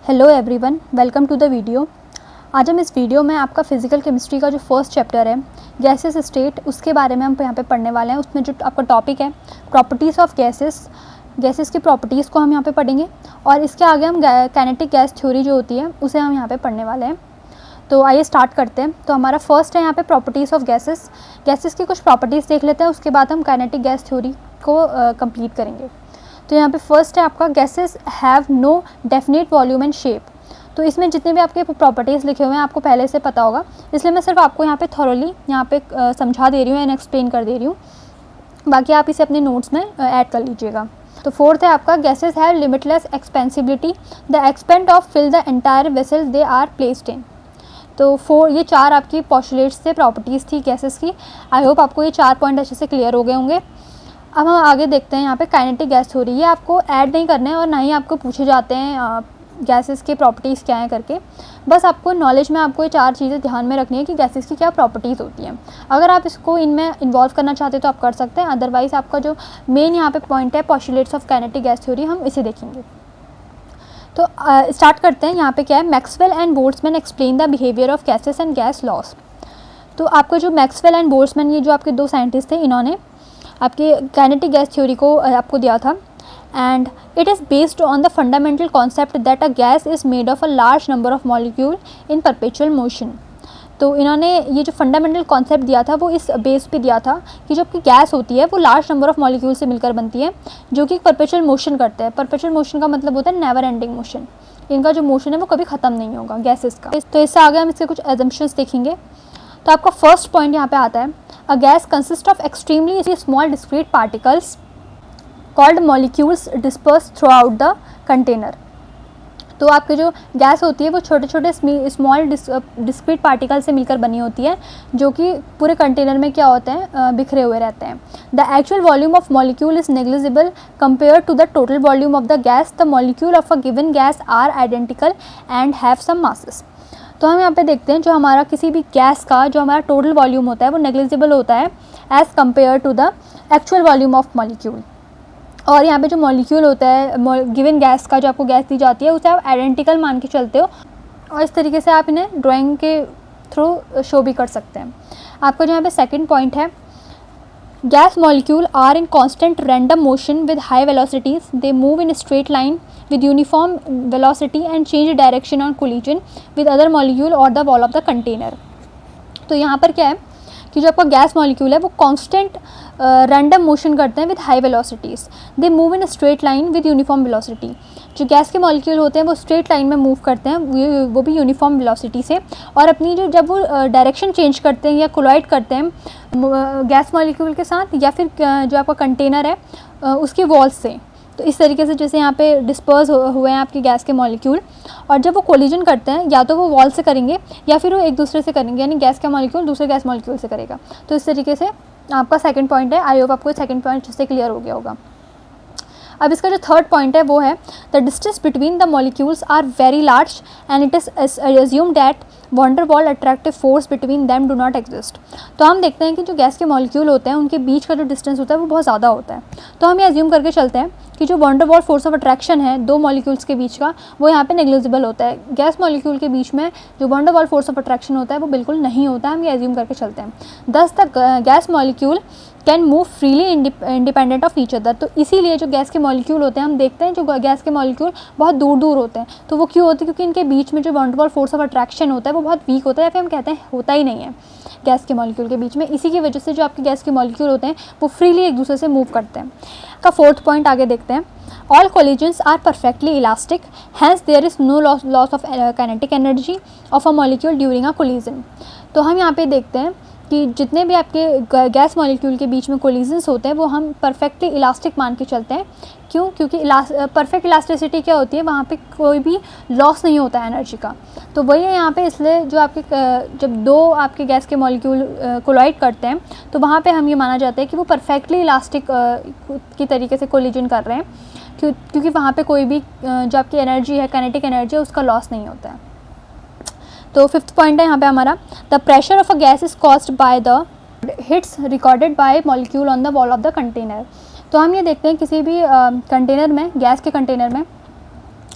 Hello everyone, welcome to the video. आज हम इस वीडियो में आपका फिजिकल केमिस्ट्री का जो फर्स्ट चैप्टर है गैसेस स्टेट, उसके बारे में हम यहाँ पे पढ़ने वाले हैं। उसमें जो आपका टॉपिक है प्रॉपर्टीज़ ऑफ गैसेस की प्रॉपर्टीज़ को हम यहाँ पे पढ़ेंगे और इसके आगे हम काइनेटिक गैस थ्योरी जो होती है उसे हम यहाँ पे पढ़ने वाले हैं। तो आइए स्टार्ट करते हैं। तो हमारा फर्स्ट है यहाँ पे प्रॉपर्टीज़ ऑफ गैसेस की कुछ प्रॉपर्टीज़ देख लेते हैं, उसके बाद हम काइनेटिक गैस थ्योरी को कंप्लीट करेंगे। तो यहाँ पे फर्स्ट है आपका gases have no definite volume and shape. तो इसमें जितने भी आपके प्रॉपर्टीज़ लिखे हुए हैं आपको पहले से पता होगा, इसलिए मैं सिर्फ आपको यहाँ पे थॉरली यहाँ पे समझा दे रही हूँ एंड एक्सप्लेन कर दे रही हूँ, बाकी आप इसे अपने नोट्स में ऐड कर लीजिएगा। तो फोर्थ है आपका gases have limitless expansibility, the extent of fill the entire vessel they are placed in. तो ये चार आपकी पोस्टुलेट्स से प्रॉपर्टीज़ थी गैसेस की। आई होप आपको ये 4 पॉइंट अच्छे से क्लियर हो गए होंगे। अब हम आगे देखते हैं यहाँ पे काइनेटिक गैस थ्योरी। ये आपको ऐड नहीं करना है और ना ही आपको पूछे जाते हैं गैसेस के प्रॉपर्टीज़ क्या हैं करके। बस आपको नॉलेज में आपको ये 4 चीज़ें ध्यान में रखनी है कि गैसेस की क्या प्रॉपर्टीज़ होती हैं। अगर आप इसको इनमें इन्वॉल्व करना चाहते हैं तो आप कर सकते हैं, अदरवाइज़ आपका जो मेन यहाँ पे पॉइंट है postulates of kinetic gas theory, हम इसे देखेंगे। तो स्टार्ट करते हैं। यहाँ पे क्या है, Maxwell and Boltzmann explain the behaviour of gases and gas laws. तो आपका जो मैक्सवेल एंड बोल्ट्जमैन, ये जो आपके 2 साइंटिस्ट थे, इन्होंने आपके काइनेटिक गैस थ्योरी को आपको दिया था। And it is based on the fundamental concept that a gas is made of a large number of molecule in perpetual motion. तो इन्होंने ये जो फंडामेंटल कॉन्सेप्ट दिया था वो इस बेस पे दिया था कि जो आपकी गैस होती है वो लार्ज नंबर ऑफ मॉलिक्यूल से मिलकर बनती है, जो कि परपेचुअल मोशन करते हैं। परपेचुअल मोशन का मतलब होता है नेवर एंडिंग मोशन। इनका जो मोशन है वो कभी ख़त्म नहीं होगा गैसेस का। तो इससे आगे हम इसके कुछ एजम्पशंस देखेंगे। तो आपका फर्स्ट पॉइंट यहाँ पे आता है, a gas consist of extremely small discrete particles called molecules disperse through out the container. तो आपकी जो गैस होती है वो छोटे छोटे स्मॉल डिस्क्रीट पार्टिकल से मिलकर बनी होती है, जो कि पूरे कंटेनर में क्या होते हैं, बिखरे हुए रहते हैं। The actual volume of molecule is negligible compare to the total volume of the gas. The molecule of a given gas are identical and have same masses. तो हम यहाँ पे देखते हैं जो हमारा किसी भी गैस का जो हमारा टोटल वॉल्यूम होता है वो नेग्लिजिबल होता है as compare to the actual volume of molecule. और यहाँ पे जो मॉलिक्यूल होता है गिवन गैस का, जो आपको गैस दी जाती है उसे आप आइडेंटिकल मान के चलते हो, और इस तरीके से आप इन्हें ड्राइंग के थ्रू शो भी कर सकते हैं। आपका जो यहाँ पे सेकेंड पॉइंट है, gas molecule are in constant random motion with high velocities. They move in a straight line with uniform velocity and change direction on collision with other molecule or the wall of the container. तो यहाँ पर क्या है कि जो आपका gas molecule है वो कांस्टेंट रैंडम मोशन करते हैं with high velocities. They move in straight line with uniform velocity. जो गैस के मॉलिक्यूल होते हैं वो स्ट्रेट लाइन में मूव करते हैं, वो भी यूनिफॉर्म वेलोसिटी से, और अपनी जो जब वो डायरेक्शन चेंज करते हैं या कोलाइड करते हैं गैस मॉलिक्यूल के साथ या फिर जो आपका कंटेनर है उसकी वॉल्स से, तो इस तरीके से जैसे यहाँ पे डिस्पर्स हुए हैं आपके गैस के मॉलिक्यूल, और जब वो कोलिजन करते हैं या तो वो वॉल से करेंगे या फिर वो एक दूसरे से करेंगे, यानी गैस का मॉलिक्यूल दूसरे गैस मॉलिक्यूल से करेगा। तो इस तरीके से आपका सेकंड पॉइंट है। आई होप आपको सेकंड पॉइंट जिससे क्लियर हो गया होगा। अब इसका जो थर्ड पॉइंट है वो है, the distance between the molecules are very large and it is assume that van der Waals attractive force between them do not exist. तो हम देखते हैं कि जो गैस के मॉलिक्यूल होते हैं उनके बीच का जो डिस्टेंस होता है वो बहुत ज़्यादा होता है। तो हम ये अज्यूम करके चलते हैं कि जो van der Waals force of attraction है 2 मॉलिक्यूल्स के बीच का, वो यहाँ पे नेग्लिजिबल होता है। गैस मॉलिक्यूल के बीच में जो van der Waals force of attraction होता है वो बिल्कुल नहीं होता है, हम ये अज्यूम करके चलते हैं। दस the gas molecule can move freely independent of each other. तो इसीलिए जो गैस के मॉलिक्यूल होते हैं, हम देखते हैं जो गैस के मॉलिक्यूल बहुत दूर दूर होते हैं, तो वो क्यों होते हैं, क्योंकि इनके बीच में जो van der Waals force of attraction होता है वो बहुत वीक होता है, या फिर हम कहते हैं होता ही नहीं है गैस के मॉलिक्यूल के बीच में। इसी की वजह से जो आपके गैस के मॉलिक्यूल होते हैं वो फ्रीली एक दूसरे से मूव करते हैं। का फोर्थ पॉइंट आगे देखते हैं, all collisions are perfectly elastic, hence there is no loss of kinetic energy of a molecule during a collision। तो हम यहाँ पे देखते हैं कि जितने भी आपके गैस मॉलिक्यूल के बीच में कोलिजन्स होते हैं वो हम परफेक्टली इलास्टिक मान के चलते हैं। क्यों? क्योंकि परफेक्ट इलास्टिसिटी क्या होती है, वहाँ पे कोई भी लॉस नहीं होता है एनर्जी का। तो वही है यहाँ पे, इसलिए जो आपके जब 2 आपके गैस के मॉलिक्यूल कोलाइड करते हैं तो वहाँ पे हम ये माना जाता है कि वो परफेक्टली इलास्टिक की तरीके से कोलिजन कर रहे हैं, क्योंकि वहाँ पे कोई भी जो आपकी एनर्जी है, काइनेटिक एनर्जी है, उसका लॉस नहीं होता है। तो फिफ्थ पॉइंट है यहाँ पे हमारा, the pressure of a gas is caused by the hits recorded by molecule on the wall of the container. तो हम ये देखते हैं किसी भी कंटेनर में, गैस के कंटेनर में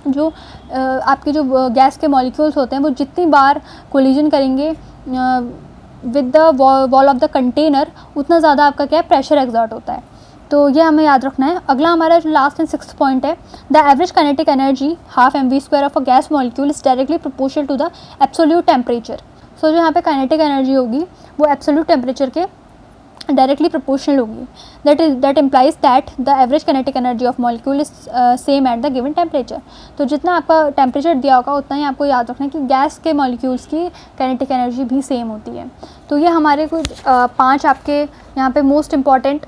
जो आपके जो गैस के मॉलिक्यूल्स होते हैं वो जितनी बार कोलिजन करेंगे with the wall of the container, उतना ज़्यादा आपका क्या है, प्रेशर एक्सर्ट होता है। तो ये हमें याद रखना है। अगला हमारा जो लास्ट एंड सिक्स्थ पॉइंट है, the average kinetic energy half mv² of a gas molecule is directly proportional to the absolute temperature. So जो यहाँ पे काइनेटिक एनर्जी होगी वो एब्सोल्यूट टेम्परेचर के डायरेक्टली प्रोपोर्शनल होगी। That implies that the average kinetic energy of molecule is same at the given temperature. तो जितना आपका टेम्परेचर दिया होगा उतना ही आपको याद रखना है कि गैस के मॉलिक्यूल्स की काइनेटिक एनर्जी भी सेम होती है। तो ये हमारे कुछ 5 आपके यहाँ पे मोस्ट इम्पॉर्टेंट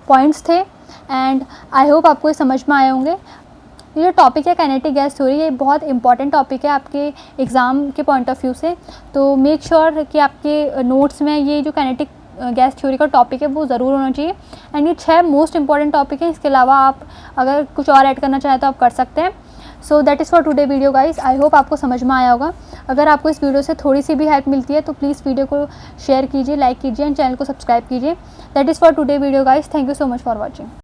पॉइंट्स थे एंड आई होप आपको ये समझ में आए होंगे। ये जो टॉपिक है काइनेटिक गैस थ्योरी, ये बहुत इंपॉर्टेंट टॉपिक है आपके एग्ज़ाम के पॉइंट ऑफ व्यू से। तो मेक श्योर कि आपके नोट्स में ये जो काइनेटिक गैस थ्योरी का टॉपिक है वो ज़रूर होना चाहिए। एंड ये 6 मोस्ट इंपॉर्टेंट टॉपिक हैं। इसके अलावा आप अगर कुछ और ऐड करना चाहें तो आप कर सकते हैं। So that is for today video guys. I hope आपको समझ में आया होगा। अगर आपको इस वीडियो से थोड़ी सी भी हेल्प मिलती है तो प्लीज़ वीडियो को शेयर कीजिए, लाइक कीजिए एंड चैनल को सब्सक्राइब कीजिए। That is for today video guys. Thank you so much for watching.